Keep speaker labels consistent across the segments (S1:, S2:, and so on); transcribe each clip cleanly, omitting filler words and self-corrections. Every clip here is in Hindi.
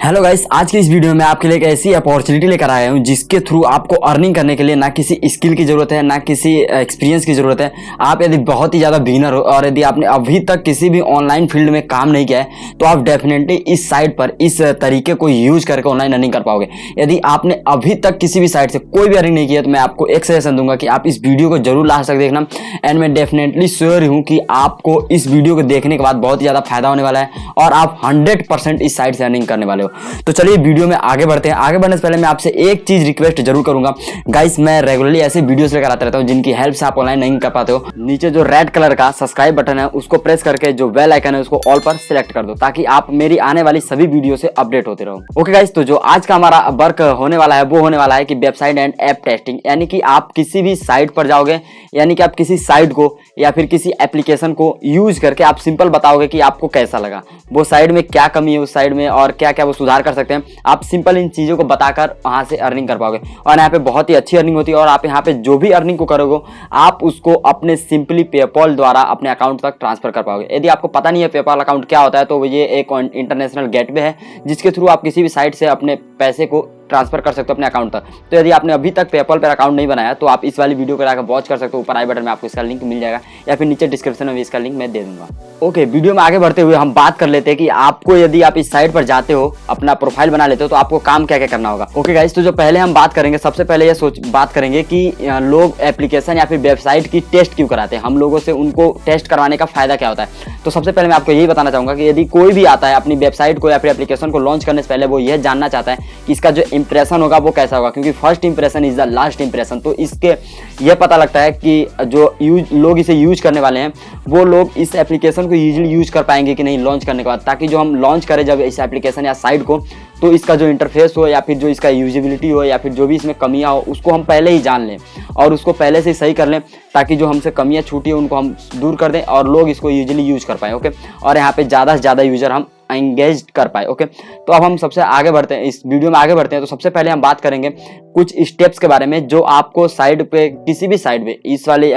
S1: हेलो गाइस, आज की इस वीडियो में आपके लिए एक ऐसी अपॉर्चुनिटी लेकर आया हूं जिसके थ्रू आपको अर्निंग करने के लिए ना किसी स्किल की जरूरत है, ना किसी एक्सपीरियंस की जरूरत है। आप यदि बहुत ही ज़्यादा बिगिनर हो और यदि आपने अभी तक किसी भी ऑनलाइन फील्ड में काम नहीं किया है तो आप डेफिनेटली इस साइट पर इस तरीके को यूज करके ऑनलाइन अर्निंग कर पाओगे। यदि आपने अभी तक किसी भी साइट से कोई भी अर्निंग नहीं किया तो मैं आपको एक सजेशन दूंगा कि आप इस वीडियो को जरूर लास्ट तक देखना। एंड मैं डेफिनेटली श्योर हूँ कि आपको इस वीडियो को देखने के बाद बहुत ही ज़्यादा फायदा होने वाला है और आप 100% इस साइट से अर्निंग करने वाले हो। तो चलिए वीडियो में आगे बढ़ते हैं। आगे बढ़ने से पहले मैं आपसे एक चीज रिक्वेस्ट जरूर करूंगा गाइस, मैं रेगुलरली ऐसे वीडियोस लेकर आता रहता हूं जिनकी हेल्प से आप ऑनलाइन नहीं कर पाते हो। नीचे जो रेड कलर का सब्सक्राइब बटन है उसको प्रेस करके जो बेल आइकन है उसको ऑल पर सिलेक्ट कर दो ताकि आप मेरी आने वाली सभी वीडियो से अपडेट होते रहो। ओके गाइस, तो जो आज का हमारा वर्क होने वाला है वो होने वाला है कि वेबसाइट एंड ऐप टेस्टिंग, यानी कि आप किसी भी साइट पर जाओगे, यानी कि आप किसी साइट को या फिर किसी एप्लीकेशन को यूज करके आप सिंपल बताओगे कि आपको कैसा लगा, वो साइट में क्या कमी है उस साइट में और क्या क्या वो सुधार कर सकते हैं। आप सिंपल इन चीज़ों को बताकर वहाँ से अर्निंग कर पाओगे और यहाँ पे बहुत ही अच्छी अर्निंग होती है। और आप यहाँ पे जो भी अर्निंग को करोगे आप उसको अपने सिंपली पेपॉल द्वारा अपने अकाउंट तक ट्रांसफर कर पाओगे। यदि आपको पता नहीं है पेपॉल अकाउंट क्या होता है तो ये एक इंटरनेशनल गेटवे है जिसके थ्रू आप किसी भी साइट से अपने पैसे को ट्रांसफर कर सकते हो अपने अकाउंट तक। तो यदि आपने अभी तक पेपॉल पर अकाउंट नहीं बनाया तो आप इस वाली वीडियो को जाकर वॉच कर सकते हो। ऊपर आई बटन में आपको इसका लिंक मिल जाएगा या फिर नीचे डिस्क्रिप्शन में भी इसका लिंक मैं दे दूंगा। ओके, वीडियो में आगे बढ़ते हुए हम बात कर लेते हैं कि आपको यदि आप इस साइट पर जाते हो, अपना प्रोफाइल बना लेते हो तो आपको काम क्या क्या करना होगा। ओके गाइस, तो जो पहले हम बात करेंगे, सबसे पहले ये बात करेंगे कि लोग एप्लीकेशन या फिर वेबसाइट की टेस्ट क्यों कराते हैं, हम लोगों से उनको टेस्ट करवाने का फायदा क्या होता है। तो सबसे पहले मैं आपको यही बताना चाहूंगा कि यदि कोई भी आता है अपनी वेबसाइट को या फिर एप्लीकेशन को लॉन्च करने से पहले वो यह जानना चाहता है कि इसका जो इंप्रेशन होगा वो कैसा होगा, क्योंकि first impression is the last impression. तो इसके यह पता लगता है कि जो लोग इसे यूज करने वाले हैं वो लोग इस एप्लीकेशन को यूजली यूज कर पाएंगे कि नहीं लॉन्च करने के बाद, ताकि जो हम लॉन्च करें जब इस एप्लीकेशन या साइट को तो इसका जो इंटरफेस हो या फिर जो इसका यूजेबिलिटी हो या फिर जो भी इसमें कमियां हो उसको हम पहले ही जान लें और उसको पहले से सही कर लें ताकि जो हमसे कमियां छूटी हो उनको हम दूर कर दें और लोग इसको यूजली यूज कर पाएँ। ओके, और यहाँ पे ज़्यादा से ज़्यादा यूजर हम एंगेज कर पाए। ओके, तो अब हम सबसे आगे बढ़ते हैं, इस वीडियो में आगे बढ़ते हैं। तो सबसे पहले हम बात करेंगे कुछ स्टेप्स के बारे में जो आपको साइट पे, किसी भी साइट पे, इस वाले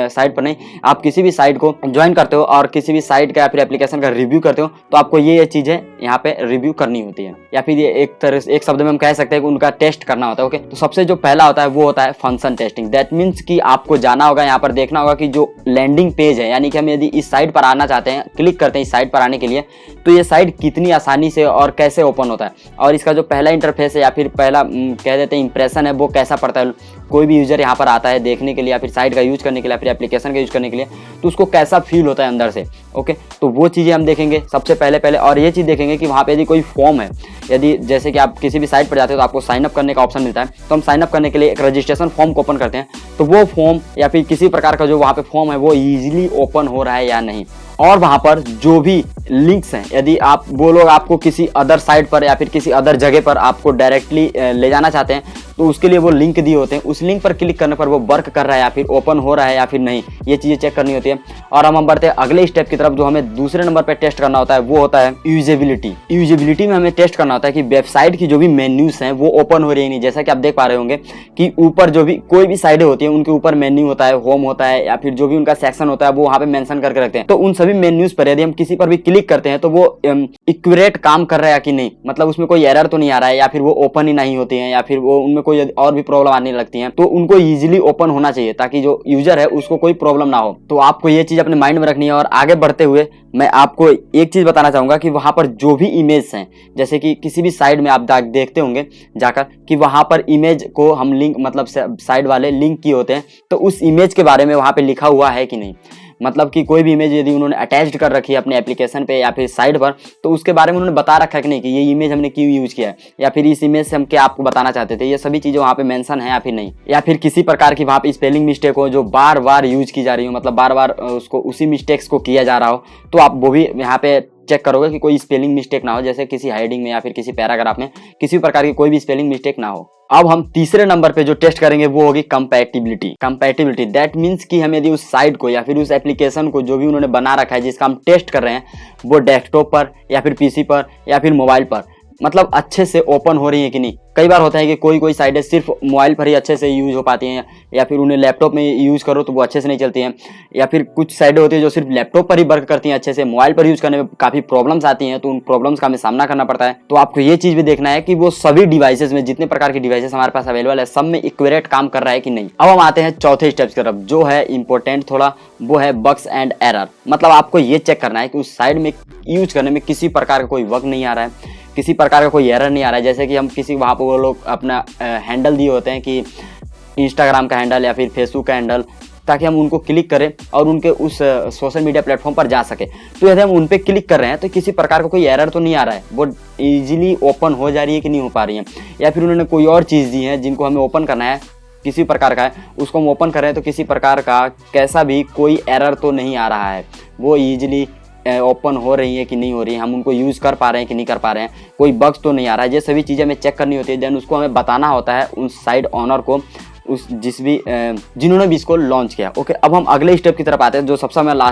S1: साइट पर नहीं, आप किसी भी साइट को ज्वाइन करते हो और किसी भी साइट का या फिर एप्लीकेशन का रिव्यू करते हो तो आपको ये चीजें यहाँ पे रिव्यू करनी होती है, या फिर ये एक शब्द में हम कह सकते हैं कि उनका टेस्ट करना होता है। ओके, तो सबसे जो पहला होता है वो होता है फंक्शन टेस्टिंग। दैट मीन्स कि आपको जाना होगा, यहाँ पर देखना होगा कि जो लैंडिंग पेज है, यानी कि हम यदि इस साइट पर आना चाहते हैं, क्लिक करते हैं इस साइट पर आने के लिए, तो ये साइट कितनी आसानी से और कैसे ओपन होता है और इसका जो पहला इंटरफेस है या फिर पहला कह देते हैं इंप्रेशन है वो कैसा पड़ता है। कोई भी यूजर यहाँ पर आता है देखने के लिए या फिर साइट का यूज करने के लिए या फिर एप्लीकेशन का यूज करने के लिए तो उसको कैसा फील होता है अंदर से। ओके, तो वो चीज़ें हम देखेंगे सबसे पहले और ये चीज़ देखेंगे कि वहाँ पे यदि कोई फॉर्म है, यदि जैसे कि आप किसी भी साइट पर जाते हो तो आपको साइनअप करने का ऑप्शन मिलता है, तो हम साइनअप करने के लिए एक रजिस्ट्रेशन फॉर्म को ओपन करते हैं तो वो फॉर्म या फिर किसी प्रकार का जो वहाँ पे फॉर्म है वो ईजिली ओपन हो रहा है या नहीं। और वहाँ पर जो भी लिंक्स हैं, यदि आप वो लोग आपको किसी अदर साइट पर या फिर किसी अदर जगह पर आपको डायरेक्टली ले जाना चाहते हैं तो उसके लिए वो लिंक दिए होते हैं, उस लिंक पर क्लिक करने पर वो वर्क कर रहा है या फिर ओपन हो रहा है या फिर नहीं, ये चीज़ें चेक करनी होती है। और हम बढ़ते हैं अगले स्टेप की तरफ, जो हमें दूसरे नंबर पर टेस्ट करना होता है वो होता है यूजेबिलिटी। यूजेबिलिटी में हमें टेस्ट करना होता है कि वेबसाइट की जो भी मेन्यूज हैं वो ओपन हो रही है नहीं। जैसा कि आप देख पा रहे होंगे कि ऊपर जो भी कोई भी साइटें होती हैं उनके ऊपर मेन्यू होता है, होम होता है या फिर जो भी उनका सेक्शन होता है वो वहाँ पे मेंशन करके रखते हैं। तो उन सभी मेन्यूज पर यदि हम किसी पर भी क्लिक करते हैं तो वो एक्यूरेट काम कर रहा है कि नहीं, मतलब उसमें कोई एरर तो नहीं आ रहा है या फिर वो ओपन ही नहीं होती है या फिर वो उनमें कोई और भी प्रॉब्लम आने लगती है, तो उनको इजीली ओपन होना चाहिए ताकि जो यूजर है उसको कोई प्रॉब्लम ना हो। तो आपको ये चीज अपने माइंड में रखनी है। और आगे बढ़ते हुए मैं आपको एक चीज बताना चाहूंगा कि वहां पर जो भी इमेज हैं, जैसे कि किसी भी साइट में आप देखते होंगे जाकर कि वहां पर इमेज को हम लिंक, मतलब साइट वाले लिंक किए होते हैं, तो उस इमेज के बारे में वहां पे लिखा हुआ है कि नहीं। मतलब कि कोई भी इमेज यदि उन्होंने अटैच्ड कर रखी है अपने एप्लीकेशन पे या फिर साइट पर तो उसके बारे में उन्होंने बता रखा है कि नहीं कि ये इमेज हमने क्यों यूज किया है या फिर इस इमेज से हम क्या आपको बताना चाहते थे, ये सभी चीज़ें वहाँ पे मेंशन है या फिर नहीं। या फिर किसी प्रकार की वहाँ पे स्पेलिंग मिस्टेक हो जो बार बार यूज की जा रही हो, मतलब बार बार उसको उसी मिस्टेक्स को किया जा रहा हो, तो आप वो भी यहाँ पे चेक करोगे कि कोई स्पेलिंग मिस्टेक ना हो, जैसे किसी हेडिंग में या फिर किसी पैराग्राफ में किसी प्रकार की कोई भी स्पेलिंग मिस्टेक ना हो। अब हम तीसरे नंबर पे जो टेस्ट करेंगे वो होगी कंपैटिबिलिटी। दैट मीन्स कि हम यदि उस साइट को या फिर उस एप्लीकेशन को जो भी उन्होंने बना रखा है जिसका हम टेस्ट कर रहे हैं वो डेस्कटॉप पर या फिर पीसी पर या फिर मोबाइल पर मतलब अच्छे से ओपन हो रही है कि नहीं। कई बार होता है कि कोई साइटें सिर्फ मोबाइल पर ही अच्छे से यूज हो पाती हैं, या फिर उन्हें लैपटॉप में यूज करो तो वो अच्छे से नहीं चलती हैं, या फिर कुछ साइटें होती है जो सिर्फ लैपटॉप पर ही वर्क करती हैं अच्छे से, मोबाइल पर यूज करने में काफी प्रॉब्लम्स आती हैं, तो उन प्रॉब्लम्स का हमें सामना करना पड़ता है। तो आपको ये चीज भी देखना है कि वो सभी डिवाइसेस में, जितने प्रकार के डिवाइसेस हमारे पास अवेलेबल है, सब में इक्विवेलेंट काम कर रहा है कि नहीं। अब हम आते हैं चौथे स्टेप्स की तरफ, जो है इंपॉर्टेंट थोड़ा, वो है बग्स एंड एरर। मतलब आपको ये चेक करना है कि उस साइट में यूज करने में किसी प्रकार का कोई बग नहीं आ रहा है, किसी प्रकार का कोई एरर नहीं आ रहा है। जैसे कि हम किसी वहाँ पर वो लोग अपना हैंडल दिए होते हैं कि इंस्टाग्राम का हैंडल या फिर फेसबुक का हैंडल, ताकि हम उनको क्लिक करें और उनके उस सोशल मीडिया प्लेटफॉर्म पर जा सके। तो यदि हम उन पर क्लिक कर रहे हैं तो किसी प्रकार का कोई एरर तो नहीं आ रहा है, वो ईजिली ओपन हो जा रही है कि नहीं हो पा रही है, या फिर उन्होंने कोई और चीज़ दी है जिनको हमें ओपन करना है, किसी प्रकार का है, उसको हम ओपन कर रहे हैं तो किसी प्रकार का कैसा भी कोई एरर तो नहीं आ रहा है, वो ईजिली ओपन हो रही है कि नहीं हो रही है, हम उनको यूज़ कर पा रहे हैं कि नहीं कर पा रहे हैं, कोई बग्स तो नहीं आ रहा है। ये सभी चीज़ें हमें चेक करनी होती है। देन उसको हमें बताना होता है उस साइट ऑनर को, उस जिन्होंने भी इसको लॉन्च किया। ओके, अब हम अगले स्टेप की तरफ आते हैं, जो सबसे हमारा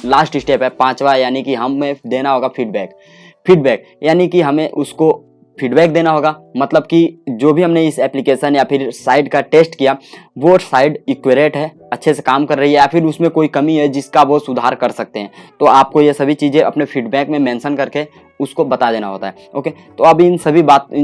S1: लास्ट स्टेप है, पांचवा, यानी कि हमें देना होगा फीडबैक। यानी कि हमें उसको फीडबैक देना होगा। मतलब कि जो भी हमने इस एप्लीकेशन या फिर साइट का टेस्ट किया, वो साइट एक्यूरेट है, अच्छे से काम कर रही है, या फिर उसमें कोई कमी है जिसका वो सुधार कर सकते हैं। तो आपको ये सभी चीज़ें अपने फीडबैक में मेंशन करके उसको बता देना होता है। ओके, तो अब इन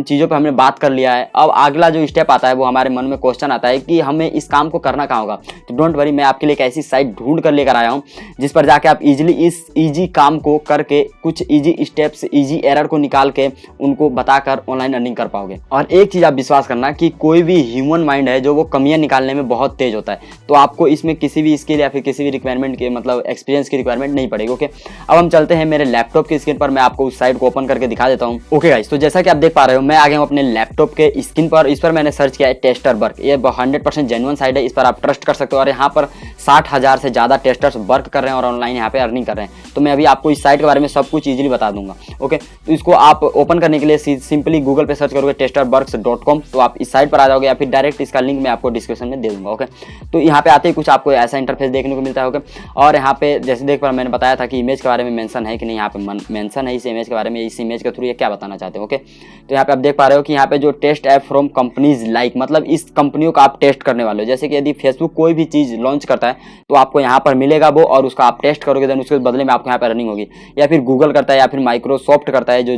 S1: चीज़ों पर हमने बात कर लिया है। अब अगला जो स्टेप आता है, वो हमारे मन में क्वेश्चन आता है कि हमें इस काम को करना कहाँ होगा। तो डोंट वरी, मैं आपके लिए एक ऐसी साइट ढूंढ कर लेकर आया हूँ जिस पर जाके आप इजीली इस इजी काम को करके, कुछ इजी स्टेप्स, इजी एरर को निकाल के उनको बताकर ऑनलाइन अर्निंग कर पाओगे। और एक चीज़ आप विश्वास करना कि कोई भी ह्यूमन माइंड है जो वो कमियाँ निकालने में बहुत तेज होता है। तो आपको इसमें किसी भी स्किल या फिर किसी भी रिक्वायरमेंट के, मतलब एक्सपीरियंस की रिक्वायरमेंट नहीं पड़ेगी। ओके, अब हम चलते हैं मेरे लैपटॉप की स्क्रीन पर, मैं आपको उस साइट को ओपन करके दिखा देता हूं। ओके गाइस, तो जैसा कि आप देख पा रहे हो, मैं आ गया हूं अपने लैपटॉप के स्क्रीन पर। इस पर मैंने सर्च किया है टेस्टर वर्क। ये 100% जेन्युइन साइट है, इस पर आप ट्रस्ट कर सकते हो। और यहाँ पर 60,000 से ज़्यादा टेस्टर्स वर्क कर रहे हैं और ऑनलाइन यहाँ पे अर्निंग कर रहे हैं। तो मैं अभी आपको इस साइट के बारे में सब कुछ ईजिली बता दूंगा। ओके, तो इसको आप ओपन करने के लिए सिंपली गूगल पे सर्च करोगे testerworks.com, तो आप इस साइट पर आ जाओगे, या फिर डायरेक्ट इसका लिंक मैं आपको डिस्क्रिप्शन में दे दूंगा। ओके, तो यहाँ पे आते ही कुछ आपको ऐसा इंटरफेस देखने को मिलता है। ओके, और यहाँ पे जैसे देख पा मैंने बताया था कि इमेज के बारे में मेंशन है कि नहीं, यहाँ पे मेंशन है इस इमेज के बारे में, इस इमेज के थ्रू ये क्या बताना चाहते हो। ओके, तो यहाँ पे आप देख पा रहे हो कि यहाँ पे जो test app from companies like, मतलब इस कंपनियों का आप टेस्ट करने वाले हो। जैसे कि यदि फेसबुक कोई भी चीज़ लॉन्च करता है तो आपको यहाँ पर मिलेगा वो, और उसका आप टेस्ट करोगे, देन उसके बदले में आपको यहाँ पर अर्निंग होगी। या फिर गूगल करता है, या फिर माइक्रोसॉफ्ट करता है, जो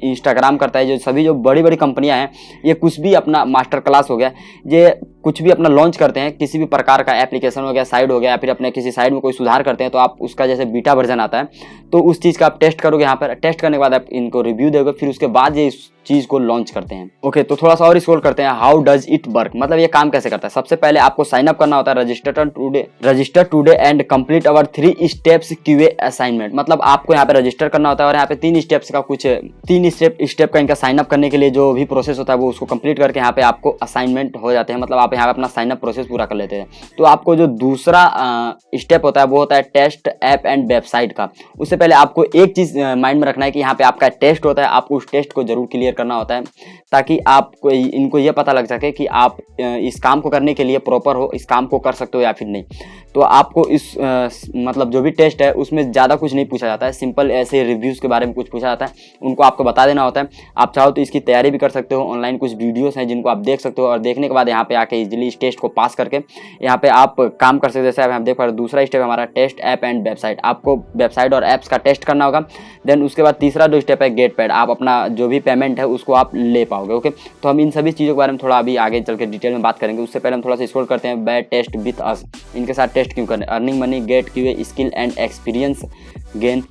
S1: इंस्टाग्राम करता है, जो सभी जो बड़ी बड़ी कंपनियां हैं, ये कुछ भी अपना मास्टर क्लास हो गया, ये कुछ भी अपना लॉन्च करते हैं, किसी भी प्रकार का एप्लीकेशन हो गया, साइट हो गया, या फिर अपने किसी साइट में कोई सुधार करते हैं, तो आप उसका जैसे बीटा वर्जन आता है, तो उस चीज़ का आप टेस्ट करोगे। यहाँ पर टेस्ट करने के बाद आप इनको रिव्यू दोगे, फिर उसके बाद ये चीज़ को लॉन्च करते हैं। ओके, तो थोड़ा सा और स्क्रॉल करते हैं, हाउ डज इट वर्क, मतलब ये काम कैसे करता है। सबसे पहले आपको साइन अप करना होता है, register today and complete our 3 steps QA assignment. मतलब आपको यहाँ पे रजिस्टर करना होता है, और यहाँ पे 3 स्टेप का इनका साइन अप करने के लिए जो भी प्रोसेस होता है, वो उसको कंप्लीट करके यहाँ पे आपको असाइनमेंट हो जाते हैं। मतलब आप यहाँ पे अपना साइन अप प्रोसेस पूरा कर लेते हैं। तो आपको जो दूसरा स्टेप होता है वो होता है टेस्ट ऐप एंड वेबसाइट का। उससे पहले आपको एक चीज़ माइंड में रखना है कि यहाँ पे आपका टेस्ट होता है, आपको उस टेस्ट को जरूर क्लियर करना होता है, ताकि आपको इनको ये पता लग सके कि आप इस काम को करने के लिए प्रॉपर हो, इस काम को कर सकते हो या फिर नहीं। तो आपको इस मतलब जो भी टेस्ट है उसमें ज़्यादा कुछ नहीं पूछा जाता है, सिंपल ऐसे रिव्यूज़ के बारे में कुछ पूछा जाता है, उनको आपको बता देना होता है। आप चाहो तो इसकी तैयारी भी कर सकते हो, ऑनलाइन कुछ वीडियोस हैं जिनको आप देख सकते हो, और देखने के बाद यहाँ पे आके इजीली इस टेस्ट को पास करके यहाँ पे आप काम कर सकते हो। जैसे आप देख पा रहे हो, दूसरा स्टेप हमारा टेस्ट ऐप एंड वेबसाइट, आपको वेबसाइट और ऐप्स का टेस्ट करना होगा। देन उसके बाद तीसरा जो स्टेप है गेट पेड, आप अपना जो भी पेमेंट है उसको आप ले पाओगे। ओके, तो हम इन सभी चीज़ों के बारे में थोड़ा अभी आगे चल के डिटेल में बात करेंगे। उससे पहले हम थोड़ा सा स्क्रॉल करते हैं, बाय टेस्ट विथ अस, इनके साथ टेस्ट क्यों करें, earning money, get QA skill and experience gain,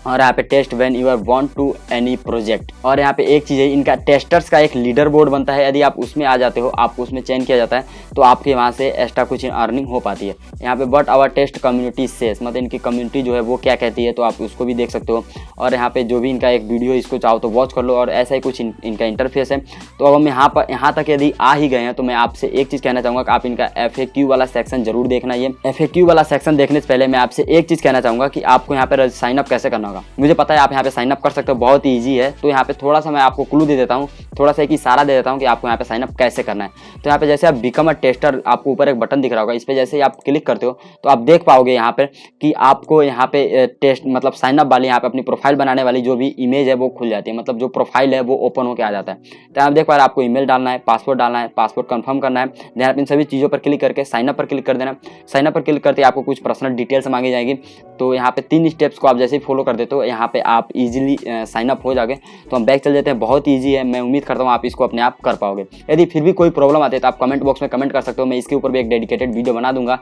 S1: और यहाँ पे test when you are want to any project. और यहाँ पे एक चीज़ है, इनका टेस्टर्स का एक लीडर बोर्ड बनता है, यदि आप उसमें आ जाते हो, आपको उसमें चयन किया जाता है, तो आपके वहाँ से एक्स्ट्रा कुछ अर्निंग हो पाती है। यहाँ पे but our test community says, मतलब इनकी कम्युनिटी जो है वो क्या कहती है, तो आप उसको भी देख सकते हो। और यहाँ पे जो भी इनका एक वीडियो, इसको चाहो तो वॉच कर लो, और ऐसा ही कुछ इनका इंटरफेस है। तो अब हम यहाँ तक यदि आ ही गए हैं, तो मैं आपसे एक चीज़ कहना चाहूँगा कि आप इनका FAQ वाला सेक्शन जरूर देखना। ये FAQ वाला सेक्शन देखने से पहले मैं आपसे एक चीज़ कहना चाहूँगा कि आपको यहाँ पर साइनअप कैसे करना होगा। मुझे पता है आप यहाँ पे साइन अप कर सकते हो, बहुत ईजी है। तो यहाँ पे थोड़ा सा मैं आपको क्लू दे देता हूँ थोड़ा सा एक इशारा दे देता हूँ कि आपको यहाँ पे साइन अप कैसे करना है। तो यहाँ पे जैसे आप बिकम अ टेस्टर, आपको ऊपर एक बटन दिख रहा होगा, इस पर जैसे ही आप क्लिक करते हो तो आप देख पाओगे यहाँ पे कि आपको यहाँ पे टेस्ट मतलब साइन अप वाली यहाँ पे अपनी प्रोफाइल बनाने वाली जो भी इमेज है वो खुल जाती है, मतलब जो प्रोफाइल है वो ओपन होकर आ जाता है। तो आप देख पा रहे हैं आपको ईमेल डालना है, पासवर्ड डालना है, पासवर्ड कंफर्म करना है, देन आप इन सभी चीज़ों पर क्लिक करके साइन अप पर क्लिक कर देना। साइन अप पर क्लिक करते आपको कुछ पर्सनल डिटेल्स मांगी जाएगी। तो यहाँ पे 3 स्टेप्स को आप जैसे ही फॉलो कर देते हो यहाँ पे आप इजीली साइन अप हो जाओगे। तो हम बैक चल जाते हैं, बहुत ईजी है, मैं उम्मीद करता हूँ आप इसको अपने आप कर पाओगे। यदि फिर भी कोई प्रॉब्लम आती है तो आप कमेंट बॉक्स में कमेंट कर सकते हो, मैं इसके ऊपर भी एक डेडिकेटेड वीडियो बना दूंगा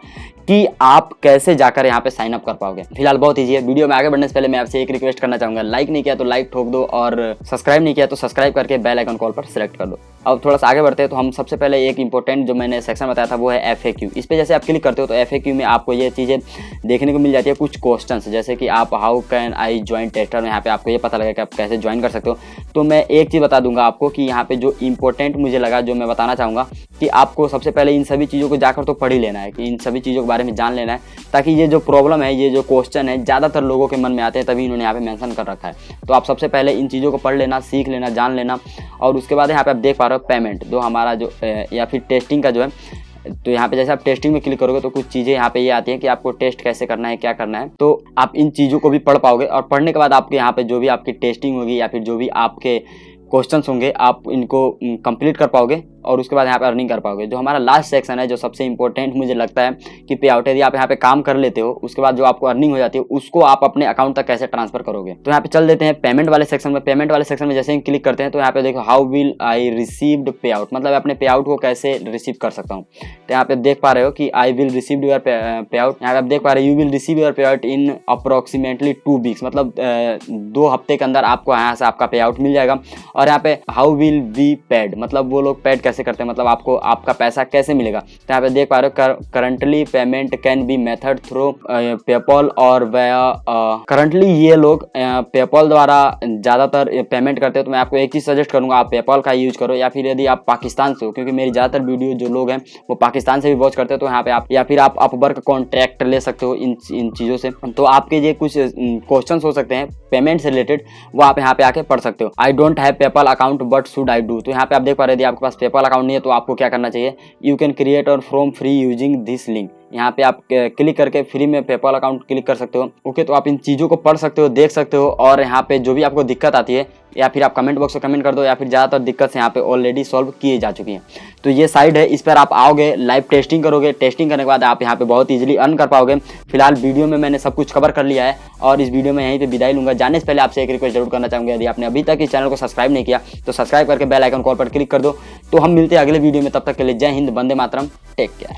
S1: कि आप कैसे जाकर यहाँ पे साइन अप कर पाओगे। फिलहाल बहुत ईजी है। वीडियो में आगे बढ़ने से पहले मैं आपसे एक रिक्वेस्ट करना चाहूंगा, लाइक नहीं किया तो लाइक ठोक दो और सब्सक्राइब नहीं किया तो सब्सक्राइब करके बेल आइकन कॉल पर सिलेक्ट कर दो। अब थोड़ा सा आगे बढ़ते हैं तो हम सबसे पहले एक इंपॉर्टेंट जो मैंने सेक्शन बताया था वो है FAQ। इस पे जैसे आप क्लिक करते हो तो FAQ में आपको ये चीज़ें देखने को मिल जाती है, कुछ क्वेश्चंस जैसे कि आप how can I join tester में यहाँ पे आपको ये पता लगेगा कि आप कैसे ज्वाइन कर सकते हो। तो मैं एक चीज़ बता दूंगा आपको कि यहाँ पे जो इंपॉर्टेंट मुझे लगा, जो मैं बताना चाहूँगा कि आपको सबसे पहले इन सभी चीज़ों को जाकर तो पढ़ ही लेना है, कि इन सभी चीज़ों के बारे में जान लेना है, ताकि ये जो प्रॉब्लम है, ये जो क्वेश्चन है ज़्यादातर लोगों के मन में आते हैं, तभी इन्होंने यहाँ पे मेंशन कर रखा है। तो आप सबसे पहले इन चीज़ों को पढ़ लेना, सीख लेना, जान लेना। और उसके बाद यहाँ पे आप देख पा रहे हो पेमेंट, जो हमारा जो या फिर टेस्टिंग का जो है, तो यहाँ पे जैसे आप टेस्टिंग में क्लिक करोगे तो कुछ चीज़ें यहाँ पे ये आती हैं कि आपको टेस्ट कैसे करना है, क्या करना है। तो आप इन चीज़ों को भी पढ़ पाओगे और पढ़ने के बाद आपके यहाँ पे जो भी आपकी टेस्टिंग होगी या फिर जो भी आपके क्वेश्चंस होंगे आप इनको कंप्लीट कर पाओगे और उसके बाद यहाँ पे अर्निंग कर पाओगे। जो हमारा लास्ट सेक्शन है, जो सबसे इंपॉर्टेंट मुझे लगता है कि पे आउट, यदि आप यहाँ पे काम कर लेते हो उसके बाद जो आपको अर्निंग हो जाती है उसको आप अपने अकाउंट तक कैसे ट्रांसफर करोगे। तो यहाँ पे चल देते हैं पेमेंट वाले सेक्शन में। पेमेंट वाले सेक्शन में जैसे ही क्लिक करते हैं तो यहाँ पे देखो हाउ विल आई रिसीव्ड पे आउट, मतलब अपने पे आउट को कैसे रिसीव कर सकता हूँ। तो यहाँ पे देख पा रहे हो कि आई विल रिसीव योर पे आउट। यहाँ पे आप देख पा रहे हो यू विल रिसीव योर पे आउट इन अप्रोक्सीमेटली 2 वीक्स, मतलब 2 हफ्ते के अंदर आपको यहाँ से आपका पे आउट मिल जाएगा। और यहाँ पे हाउ विल बी पेड, मतलब वो लोग पेड कैसे करते हैं, मतलब आपको आपका पैसा कैसे मिलेगा। तो यहाँ पे देख पा रहे हो currently payment can be method through PayPal और करंटली ये लोग पेपॉल द्वारा ज़्यादातर पेमेंट करते हैं। तो मैं आपको एक चीज़ सजेस्ट करूँगा, आप पेपॉल का यूज करो, या फिर यदि आप पाकिस्तान से हो, क्योंकि मेरी ज़्यादातर वीडियो जो लोग हैं वो पाकिस्तान से भी वॉच करते हैं, तो यहाँ पे आप या फिर आप अपवर्क कॉन्ट्रैक्ट ले सकते हो इन चीज़ों से। तो आपके ये कुछ क्वेश्चन हो सकते हैं पेमेंट से रिलेटेड, वो आप यहाँ पे आके पढ़ सकते हो। I don't have PayPal account but should I do. तो यहाँ पे आप देख पा रहे हैं आपके पास पेपॉल अकाउंट नहीं है तो आपको क्या करना चाहिए, यू कैन क्रिएट और from free using this link. यहाँ पे आप क्लिक करके फ्री में पेपॉल अकाउंट क्लिक कर सकते हो। ओके, तो आप इन चीज़ों को पढ़ सकते हो, देख सकते हो, और यहाँ पे जो भी आपको दिक्कत आती है या फिर आप कमेंट बॉक्स में कमेंट कर दो, या फिर ज़्यादातर दिक्कत से यहाँ पे ऑलरेडी सॉल्व किए जा चुकी हैं। तो ये साइड है, इस पर आप आओगे, लाइव टेस्टिंग करोगे, टेस्टिंग करने के बाद आप यहाँ पे बहुत ईजिली अर्न कर पाओगे। फिलहाल वीडियो में मैंने सब कुछ कवर कर लिया है और इस वीडियो में यहीं पे विदाई लूंगा। जाने से पहले आपसे एक रिक्वेस्ट जरूर करना चाहूँगा, यदि आपने अभी तक इस चैनल को सब्सक्राइब नहीं किया तो सब्सक्राइब करके बेल आइकन कॉल पर क्लिक कर दो। तो हम मिलते हैं अगले वीडियो में, तब तक के लिए जय हिंद, वंदे मातरम, टेक केयर।